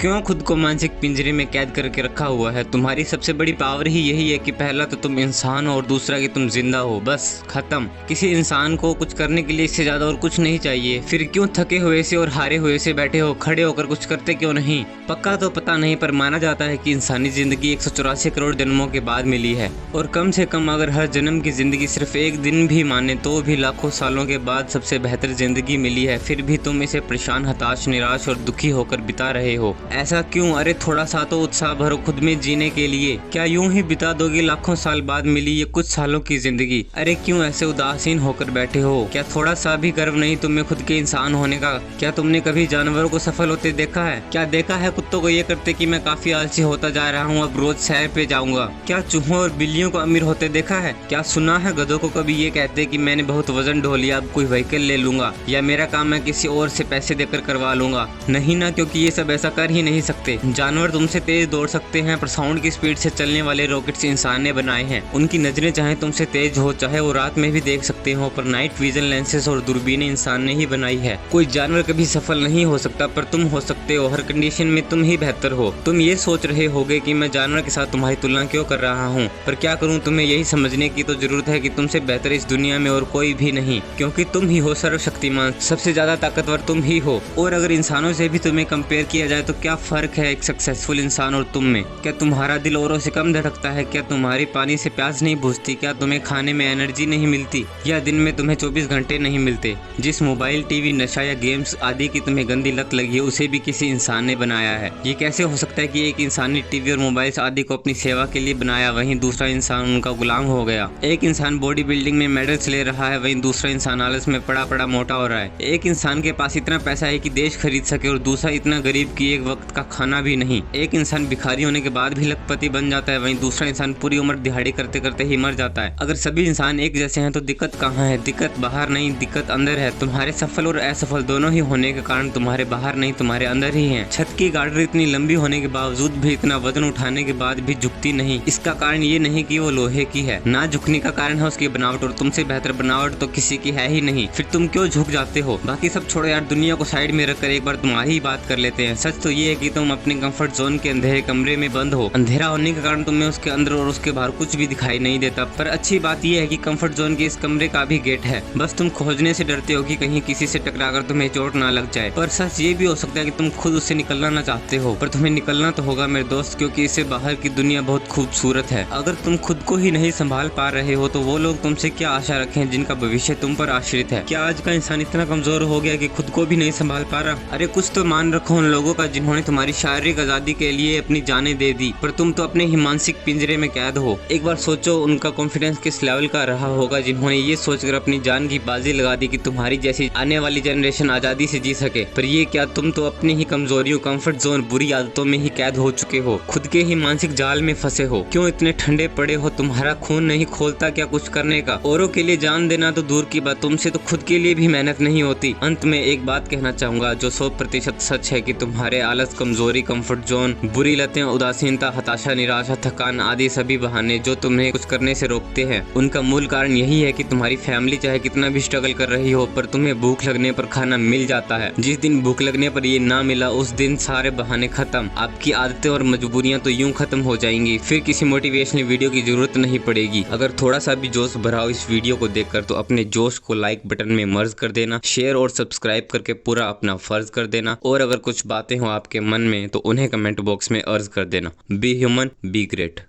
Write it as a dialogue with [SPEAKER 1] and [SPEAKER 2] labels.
[SPEAKER 1] क्यों खुद को मानसिक पिंजरे में कैद करके रखा हुआ है? तुम्हारी सबसे बड़ी पावर ही यही है कि पहला तो तुम इंसान हो और दूसरा कि तुम जिंदा हो। बस खत्म। किसी इंसान को कुछ करने के लिए इससे ज्यादा और कुछ नहीं चाहिए। फिर क्यों थके हुए से और हारे हुए से बैठे हो? खड़े होकर कुछ करते क्यों नहीं? पक्का तो पता नहीं, पर माना जाता है कि इंसानी जिंदगी 184 करोड़ जन्मों के बाद मिली है, और कम से कम अगर हर जन्म की जिंदगी सिर्फ एक दिन भी माने तो भी लाखों सालों के बाद सबसे बेहतर जिंदगी मिली है। फिर भी तुम इसे परेशान, हताश, निराश और दुखी होकर बिता रहे हो। ऐसा क्यों? अरे थोड़ा सा तो उत्साह भरो खुद में जीने के लिए। क्या यूं ही बिता दोगे लाखों साल बाद मिली ये कुछ सालों की जिंदगी? अरे क्यों ऐसे उदासीन होकर बैठे हो? क्या थोड़ा सा भी गर्व नहीं तुम्हें खुद के इंसान होने का? क्या तुमने कभी जानवरों को सफल होते देखा है? क्या देखा है कुत्तों को ये करते कि मैं काफी आलसी होता जा रहा हूँ, अब रोज सैर पे जाऊंगा? क्या चूहों और बिल्लियों को अमीर होते देखा है? क्या सुना है गधों को कभी ये कहते कि मैंने बहुत वजन ढो लिया, अब कोई व्हीकल ले लूंगा, या मेरा काम मैं किसी और से पैसे देकर करवा लूंगा? नहीं ना, क्योंकि ये सब ऐसा कर ही नहीं सकते। जानवर तुमसे तेज दौड़ सकते हैं, पर साउंड की स्पीड से चलने वाले रॉकेट्स इंसान ने बनाए हैं। उनकी नजरें चाहे तुमसे तेज हो, चाहे वो रात में भी देख सकते हो, पर नाइट विजन लेंसेज और दूरबीनें इंसान ने ही बनाई है। कोई जानवर कभी सफल नहीं हो सकता, पर तुम हो सकते हो। हर कंडीशन में तुम ही बेहतर हो। तुम ये सोच रहे होगे कि मैं जानवर के साथ तुम्हारी तुलना क्यों कर रहा हूँ, पर क्या करूँ, तुम्हें यही समझने की तो जरूरत है कि तुमसे बेहतर इस दुनिया में और कोई भी नहीं, क्योंकि तुम ही हो सर्वशक्तिमान, सबसे ज्यादा ताकतवर तुम ही हो। और अगर इंसानों से भी तुम्हें कंपेयर किया जाए तो क्या फर्क है एक सक्सेसफुल इंसान और तुम में? क्या तुम्हारा दिल औरों से कम धड़कता है? क्या तुम्हारी पानी से प्यास नहीं बुझती? क्या तुम्हें खाने में एनर्जी नहीं मिलती? या दिन में तुम्हें 24 घंटे नहीं मिलते? जिस मोबाइल, टीवी, नशा या गेम्स आदि की तुम्हें गंदी लत लगी है, उसे भी किसी इंसान ने बनाया है। ये कैसे हो सकता है कि एक इंसान ने टीवी और मोबाइल आदि को अपनी सेवा के लिए बनाया, वहीं दूसरा इंसान उनका गुलाम हो गया? एक इंसान बॉडी बिल्डिंग में मेडल्स ले रहा है, वहीं दूसरा इंसान आलस में पड़ा पड़ा मोटा हो रहा है। एक इंसान के पास इतना पैसा है कि देश खरीद सके, और दूसरा इतना गरीब कि एक वक्त का खाना भी नहीं। एक इंसान भिखारी होने के बाद भी लखपति बन जाता है, वहीं दूसरा इंसान पूरी उम्र दिहाड़ी करते करते ही मर जाता है। अगर सभी इंसान एक जैसे हैं तो दिक्कत कहाँ है? दिक्कत बाहर नहीं, दिक्कत अंदर है। तुम्हारे सफल और असफल दोनों ही होने के कारण तुम्हारे बाहर नहीं, तुम्हारे अंदर ही है। छत की गार्डर इतनी लंबी होने के बावजूद भी, इतना वजन उठाने के बाद भी झुकती नहीं। इसका कारण ये नहीं कि वो लोहे की है, ना झुकने का कारण है उसकी बनावट, और तुमसे बेहतर बनावट तो किसी की है ही नहीं। फिर तुम क्यों झुक जाते हो? बाकी सब छोड़ो यार, दुनिया को साइड में रखकर एक बार तुम्हारी ही बात कर लेते हैं। सच तो ये है कि तुम अपने कंफर्ट जोन के अंधेरे कमरे में बंद हो। अंधेरा होने के कारण तुम्हें उसके अंदर और उसके बाहर कुछ भी दिखाई नहीं देता। पर अच्छी बात यह है कि कंफर्ट जोन के इस कमरे का भी गेट है, बस तुम खोजने से डरते हो कि कहीं किसी से टकराकर तुम्हें चोट ना लग जाए। पर सच ये भी हो सकता है कि तुम खुद उससे निकलना ना चाहते हो, पर तुम्हें निकलना तो होगा मेरे दोस्त, क्योंकि इससे बाहर की दुनिया बहुत खूबसूरत है। अगर तुम खुद को ही नहीं संभाल पा रहे हो तो वो लोग तुमसे क्या आशा रखें जिनका भविष्य तुम पर आश्रित है? क्या आज का इंसान इतना कमजोर हो गया कि खुद को भी नहीं संभाल पा रहा? अरे कुछ तो मान रखो उन लोगों का जिन्होंने तुम्हारी शारीरिक आजादी के लिए अपनी जानें दे दी, पर तुम तो अपने ही मानसिक पिंजरे में कैद हो। एक बार सोचो उनका कॉन्फिडेंस किस लेवल का रहा होगा जिन्होंने ये सोचकर अपनी जान की बाजी लगा दी कि तुम्हारी जैसी आने वाली जनरेशन आजादी से जी सके। पर ये क्या, तुम तो अपनी ही कमजोरियों, कंफर्ट जोन, बुरी आदतों में ही कैद हो चुके हो, खुद के ही मानसिक जाल में फंसे हो। क्यों इतने ठंडे पड़े हो? तुम्हारा खून नहीं खोलता क्या कुछ करने का? औरों के लिए जान देना तो दूर की बात, तुमसे तो खुद के लिए भी मेहनत नहीं होती। अंत में एक बात कहना चाहूंगा जो 100% सच है कि तुम्हारे आलस, कमजोरी, कंफर्ट जोन, बुरी लतें, उदासीनता, हताशा, निराशा, थकान आदि सभी बहाने जो तुम्हें कुछ करने से रोकते हैं, उनका मूल कारण यही है कि तुम्हारी फैमिली चाहे कितना भी स्ट्रगल कर रही हो, पर तुम्हें भूख लगने पर खाना मिल जाता है। जिस दिन भूख लगने पर ये ना मिला, उस दिन सारे बहाने खत्म। आपकी आदतें और मजबूरियां तो यूं खत्म हो जाएंगी, फिर किसी मोटिवेशनल वीडियो की जरूरत नहीं पड़ेगी। अगर थोड़ा सा भी जोश भरा हो इस वीडियो को देखकर तो अपने जोश को लाइक बटन में मर्ज कर देना, शेयर और सब्सक्राइब करके पूरा अपना फर्ज कर देना, और अगर कुछ बातें हो आपके मन में तो उन्हें कमेंट बॉक्स में अर्ज कर देना। Be human, be great.